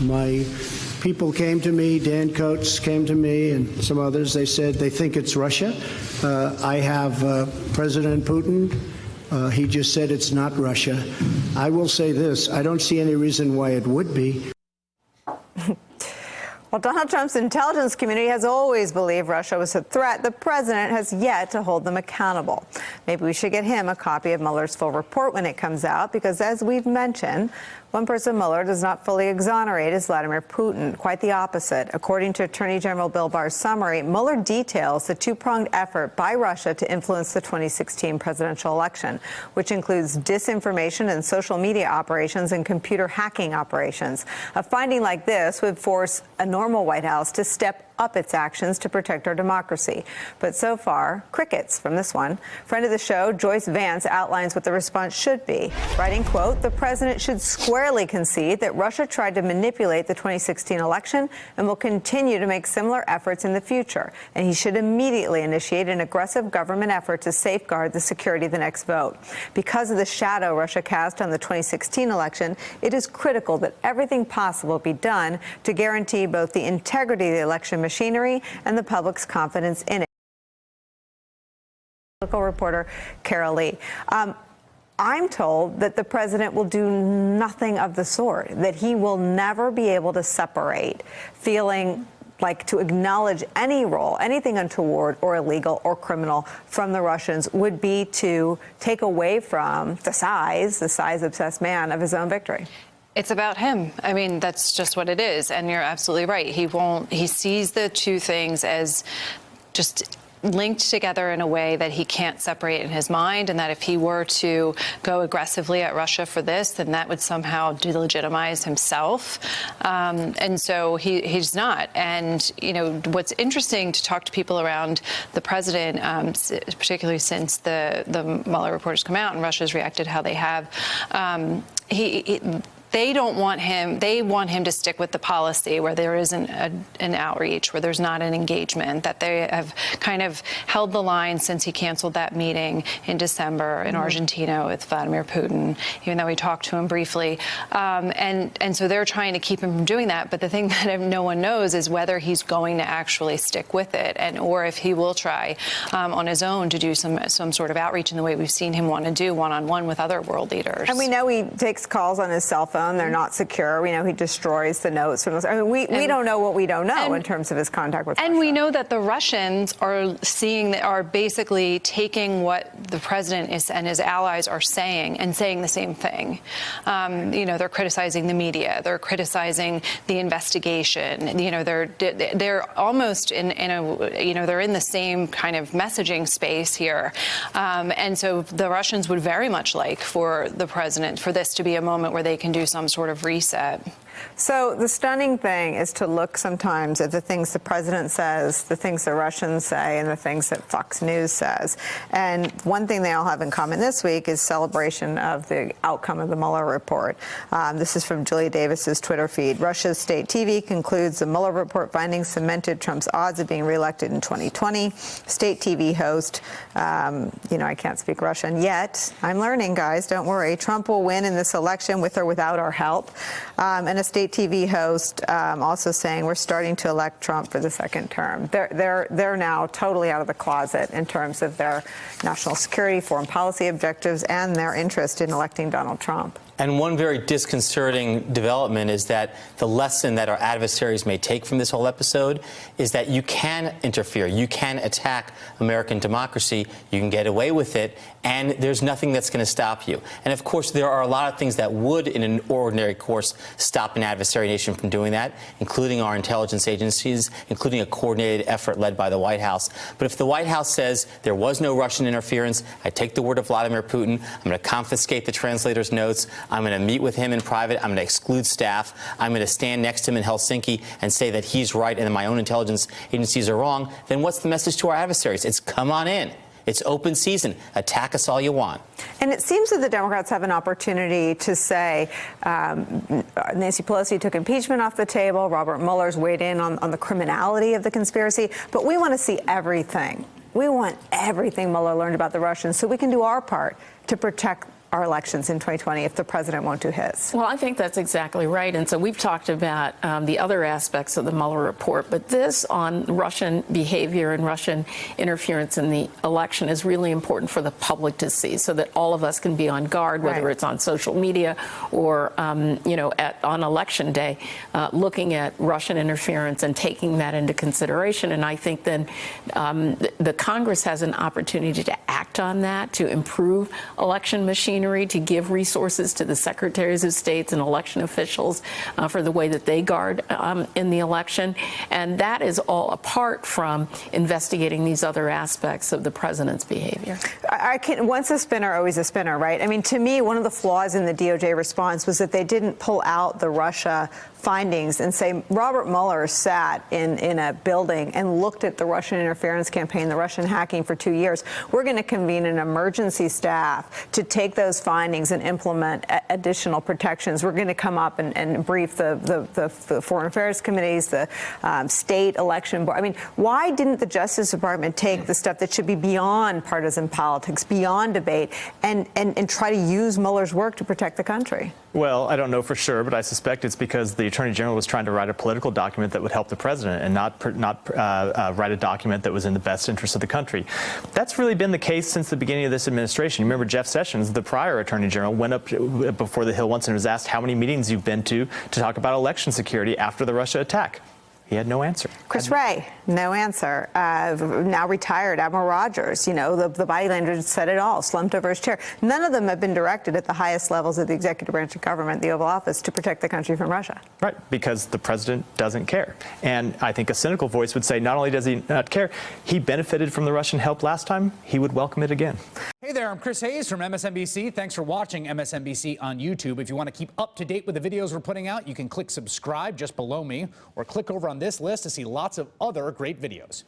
My people came to me, Dan Coates came to me, and some others. They said they think it's Russia. I have President Putin. He just said it's not Russia. I will say this. I don't see any reason why it would be. While Donald Trump's intelligence community has always believed Russia was a threat, the president has yet to hold them accountable. Maybe we should get him a copy of Mueller's full report when it comes out, because as we've mentioned, one person Mueller does not fully exonerate is Vladimir Putin. Quite the opposite. According to Attorney General Bill Barr's summary, Mueller details the two-pronged effort by Russia to influence the 2016 presidential election, which includes disinformation and social media operations and computer hacking operations. A finding like this would force a normal White House to step up its actions to protect our democracy. But so far, crickets from this one. Friend of the show, Joyce Vance, outlines what the response should be, writing, quote, "The president should squarely concede that Russia tried to manipulate the 2016 election and will continue to make similar efforts in the future. And he should immediately initiate an aggressive government effort to safeguard the security of the next vote. Because of the shadow Russia cast on the 2016 election, it is critical that everything possible be done to guarantee both the integrity of the election machinery and the public's confidence in it." Political reporter Carol Lee. I'm told that the president will do nothing of the sort, that he will never be able to separate feeling like to acknowledge any role, anything untoward or illegal or criminal from the Russians would be to take away from the size-obsessed man of his own victory. It's about him. I mean, that's just what it is. And you're absolutely right. He sees the two things as just linked together in a way that he can't separate in his mind, and that if he were to go aggressively at Russia for this, then that would somehow delegitimize himself. And so he's not. And, you know, what's interesting to talk to people around the president, particularly since the Mueller report has come out and Russia's reacted how they have, they don't want him. They want him to stick with the policy where there isn't an outreach, where there's not an engagement, that they have kind of held the line since he canceled that meeting in December in Argentina with Vladimir Putin, even though we talked to him briefly. And so they're trying to keep him from doing that. But the thing that no one knows is whether he's going to actually stick with it, or if he will try on his own to do some sort of outreach in the way we've seen him want to do one-on-one with other world leaders. And we know he takes calls on his cell phone. They're not secure. We know he destroys the notes from those. I mean, we don't know what we don't know in terms of his contact with Russia. And we know that the Russians are basically taking what the president and his allies are saying and saying the same thing. You know, they're criticizing the media. They're criticizing the investigation. You know, they're almost they're in the same kind of messaging space here. And so the Russians would very much like for the president, for this to be a moment where they can do some sort of reset. So the stunning thing is to look sometimes at the things the president says, the things the Russians say, and the things that Fox News says. And one thing they all have in common this week is celebration of the outcome of the Mueller report. This is from Julia Davis's Twitter feed. Russia's state TV concludes the Mueller report findings cemented Trump's odds of being reelected in 2020. State TV host, I can't speak Russian yet. I'm learning, guys. Don't worry. Trump will win in this election with or without our help. And a state TV host also saying we're starting to elect Trump for the second term. They're now totally out of the closet in terms of their national security, foreign policy objectives, and their interest in electing Donald Trump. And one very disconcerting development is that the lesson that our adversaries may take from this whole episode is that you can interfere, you can attack American democracy, you can get away with it, and there's nothing that's going to stop you. And of course, there are a lot of things that would, in an ordinary course, stop an adversary nation from doing that, including our intelligence agencies, including a coordinated effort led by the White House. But if the White House says there was no Russian interference, I take the word of Vladimir Putin, I'm going to confiscate the translator's notes, I'm going to meet with him in private, I'm going to exclude staff, I'm going to stand next to him in Helsinki and say that he's right and my own intelligence agencies are wrong, then what's the message to our adversaries? It's come on in. It's open season. Attack us all you want. And it seems that the Democrats have an opportunity to say Nancy Pelosi took impeachment off the table. Robert Mueller's weighed in on the criminality of the conspiracy. But we want to see everything. We want everything Mueller learned about the Russians so we can do our part to protect our elections in 2020 if the president won't do his? Well, I think that's exactly right. And so we've talked about the other aspects of the Mueller report, but this on Russian behavior and Russian interference in the election is really important for the public to see, so that all of us can be on guard, whether it's on social media or, on election day, looking at Russian interference and taking that into consideration. And I think then the Congress has an opportunity to act on that, to improve election machinery, to give resources to the secretaries of states and election officials for the way that they guard in the election. And that is all apart from investigating these other aspects of the president's behavior. Once a spinner, always a spinner, right? I mean, to me, one of the flaws in the DOJ response was that they didn't pull out the Russia findings and say Robert Mueller sat in a building and looked at the Russian interference campaign, the Russian hacking for 2 years. We're going to convene an emergency staff to take those findings and implement additional protections. We're going to come up and brief the Foreign Affairs Committees, the state election board. I mean, why didn't the Justice Department take the stuff that should be beyond partisan politics, beyond debate, and try to use Mueller's work to protect the country? Well, I don't know for sure, but I suspect it's because the Attorney General was trying to write a political document that would help the president and not write a document that was in the best interest of the country. That's really been the case since the beginning of this administration. You remember Jeff Sessions, the prior Attorney General, went up before the Hill once and was asked how many meetings you've been to talk about election security after the Russia attack. He had no answer. Chris Wray, no answer. Now retired Admiral Rogers, the Bylander said it all, slumped over his chair. None of them have been directed at the highest levels of the executive branch of government, the Oval Office, to protect the country from Russia. Right, because the president doesn't care. And I think a cynical voice would say not only does he not care, he benefited from the Russian help last time, he would welcome it again. Hey there, I'm Chris Hayes from MSNBC. Thanks for watching MSNBC on YouTube. If you want to keep up to date with the videos we're putting out, you can click subscribe just below me or click over on this list to see lots of other great videos.